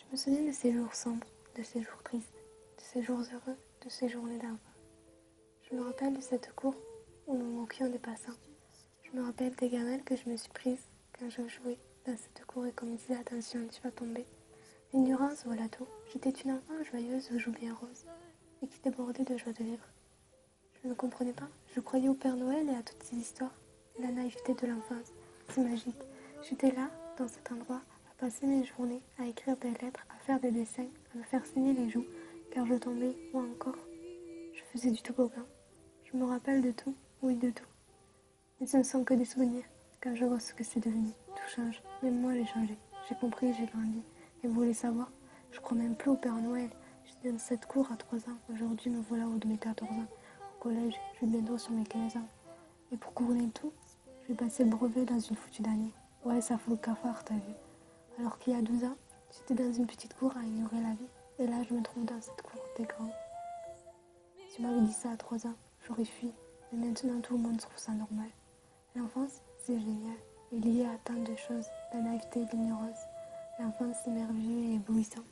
Je me souviens de ces jours sombres, de ces jours tristes, de ces jours heureux, de ces journées d'enfants. Je me rappelle de cette cour où nous moquions des passants. Je me rappelle des gamelles que je me suis prises quand je jouais dans cette cour et qu'on me disait attention, tu vas tomber. L'ignorance, voilà tout. J'étais une enfant joyeuse aux joues bien roses et qui débordait de joie de vivre. Je ne comprenais pas. Je croyais au Père Noël et à toutes ces histoires. La naïveté de l'enfance, c'est magique. J'étais là, dans cet endroit, à passer mes journées, à écrire des lettres, à faire des dessins, à me faire saigner les joues, car je tombais, moi encore. Je faisais du toboggan. Je me rappelle de tout, oui de tout. Mais ce ne sont que des souvenirs, car je vois ce que c'est devenu. Tout change, même moi j'ai changé. J'ai compris, j'ai grandi. Et vous voulez savoir, je crois même plus au Père Noël. J'étais dans cette cour à 3 ans. Aujourd'hui, me voilà au de mes 14 ans. Au collège, je vais bientôt sur mes 15 ans. Et pour couronner tout, je vais passer le brevet dans une foutue d'année. Ouais, ça fout le cafard, t'as vu. Alors qu'il y a 12 ans, j'étais dans une petite cour à ignorer la vie. Et là, je me trouve dans cette cour des grands. Si tu m'avais dit ça à 3 ans, j'aurais fui. Mais maintenant, tout le monde trouve ça normal. L'enfance, c'est génial. Et lié à tant de choses, la naïveté et l'ignorance. L'enfance, c'est merveilleux et éblouissant.